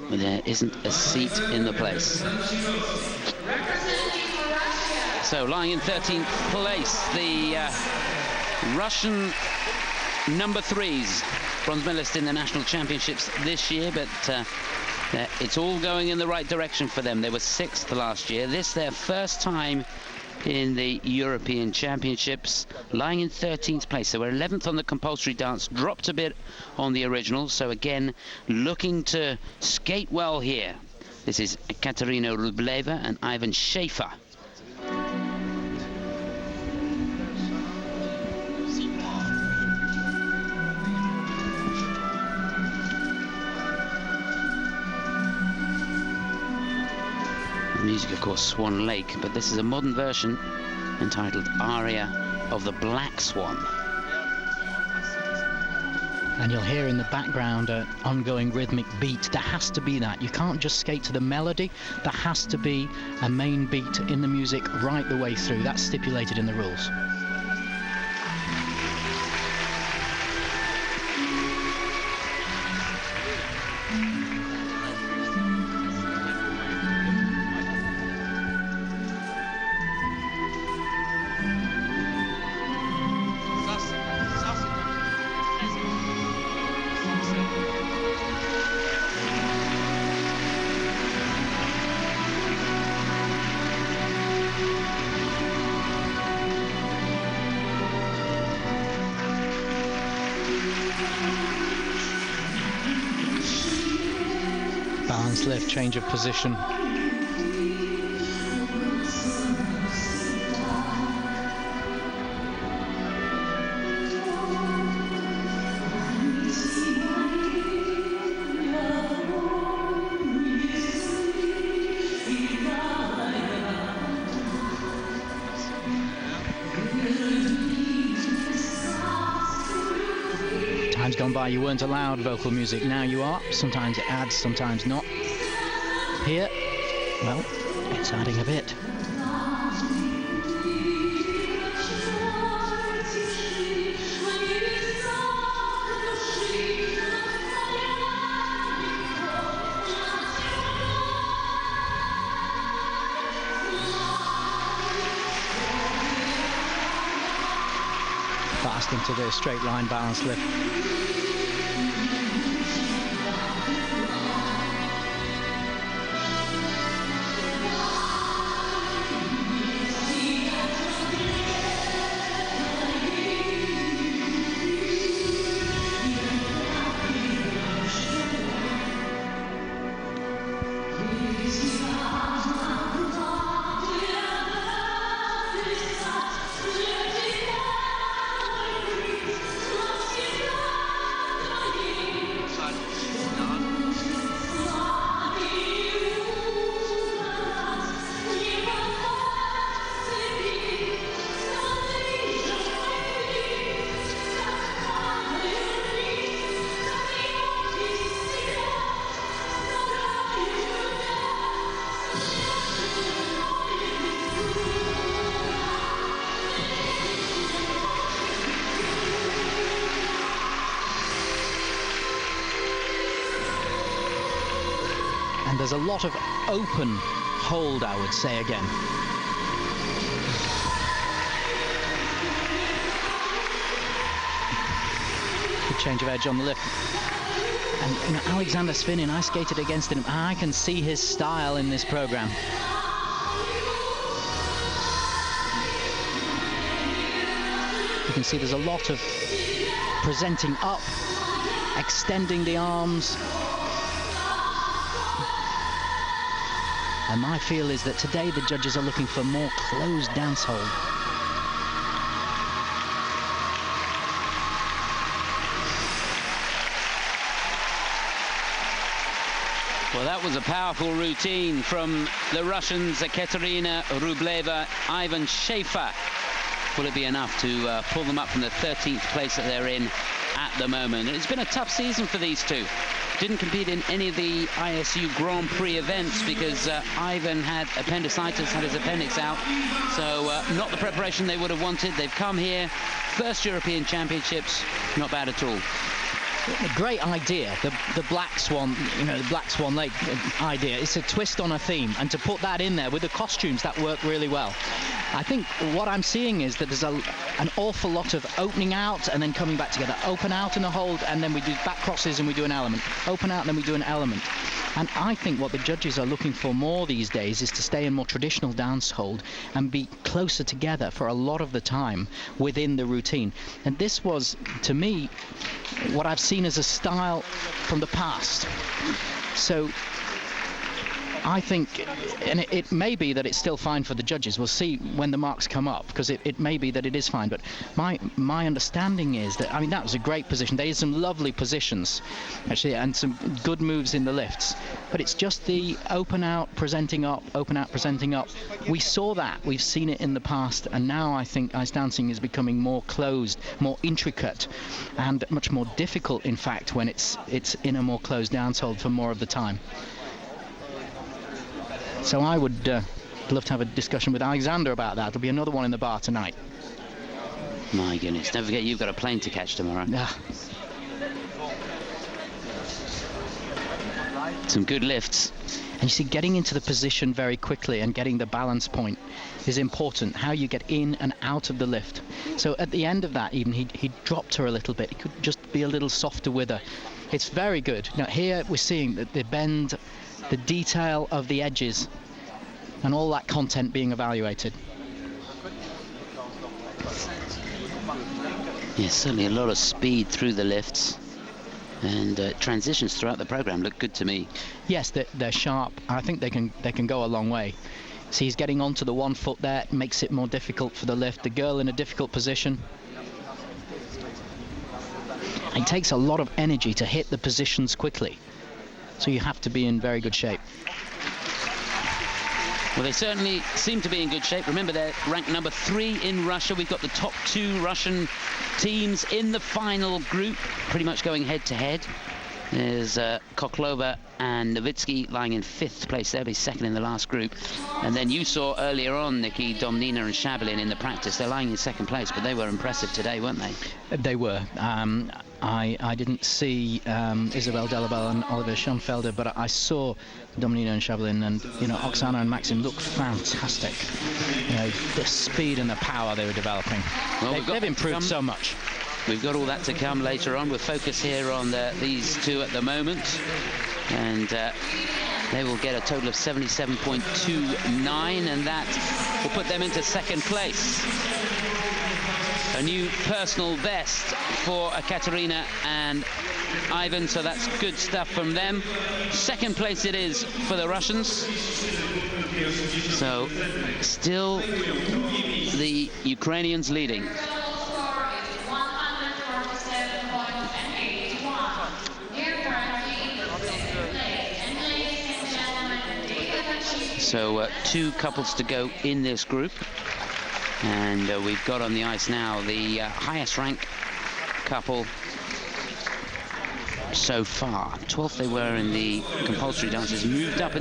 but there isn't a seat in the place. So lying in 13th place, the Russian number 3s, bronze medalist in the national championships this year, but it's all going in the right direction for them. They were 6th last year. This their first time in the European Championships, lying in 13th place. They were 11th on the compulsory dance, dropped a bit on the original, so again looking to skate well here. This is Ekaterina Rubleva and Ivan Shefer. Music, of course, Swan Lake, but this is a modern version entitled Aria of the Black Swan. And you'll hear in the background an ongoing rhythmic beat. There has to be that. You can't just skate to the melody. There has to be a main beat in the music right the way through. That's stipulated in the rules. Balance lift, change of position. Times gone by, you weren't allowed vocal music. Now you are. Sometimes it adds, sometimes not. Here, well, it's adding a bit. Fast into the straight line balance lift. And there's a lot of open hold, I would say, again. Good change of edge on the lift. And you know, Alexander Svinin, I skated against him. I can see his style in this program. You can see there's a lot of presenting up, extending the arms. And my feel is that today the judges are looking for more closed dance hold. Well, that was a powerful routine from the Russians, Ekaterina Rubleva, Ivan Shefer. Will it be enough to pull them up from the 13th place that they're in at the moment? And it's been a tough season for these two. Didn't compete in any of the ISU Grand Prix events because Ivan had appendicitis, had his appendix out. So not the preparation they would have wanted. They've come here, first European Championships, not bad at all. great idea, the Black Swan, you know, the Black Swan Lake idea. It's a twist on a theme, and to put that in there with the costumes, that worked really well. I think what I'm seeing is that there's an awful lot of opening out and then coming back together. Open out and a hold, and then we do back crosses and we do an element. Open out and then we do an element. And I think what the judges are looking for more these days is to stay in more traditional dance hold and be closer together for a lot of the time within the routine. And this was, to me, what I've seen as a style from the past. So I think, and it may be that it's still fine for the judges. We'll see when the marks come up, because it may be that it is fine. But my understanding is that, I mean, that was a great position. They had some lovely positions, actually, and some good moves in the lifts. But it's just the open out, presenting up, open out, presenting up. We saw that. We've seen it in the past. And now I think ice dancing is becoming more closed, more intricate, and much more difficult, in fact, when it's in a more closed dance hold for more of the time. So I would love to have a discussion with Alexander about that. There'll be another one in the bar tonight. My goodness, don't forget you've got a plane to catch tomorrow. Some good lifts. And you see, getting into the position very quickly and getting the balance point is important. How you get in and out of the lift. So at the end of that, even he dropped her a little bit. He could just be a little softer with her. It's very good. Now here we're seeing that the bend, the detail of the edges, and all that content being evaluated. Yes, certainly a lot of speed through the lifts, and transitions throughout the program look good to me. Yes, they're sharp. I think they can go a long way. See, he's getting onto the 1 foot there. It makes it more difficult for the lift. The girl in a difficult position. It takes a lot of energy to hit the positions quickly, so you have to be in very good shape. Well, they certainly seem to be in good shape. Remember, they're ranked number 3 in Russia. We've got the top 2 Russian teams in the final group, pretty much going head-to-head. There's Koklova and Novitsky lying in 5th place. They'll be 2nd in the last group. And then you saw earlier on, Nikki, Domnina and Shabalin in the practice. They're lying in 2nd place, but they were impressive today, weren't they? They were. I didn't see Isabel Delabel and Oliver Schoenfelder, but I saw Domnina and Shabalin, and you know, Oksana and Maxim look fantastic. You know, the speed and the power they were developing. Well, they've improved so much. We've got all that to come later on. We'll focus here on these two at the moment, and they will get a total of 77.29, and that will put them into 2nd place. A new personal best for Ekaterina and Ivan, so that's good stuff from them. 2nd place it is for the Russians. So still the Ukrainians leading. So 2 couples to go in this group. And we've got on the ice now the highest ranked couple so far. 12th they were in the compulsory dances, moved up in the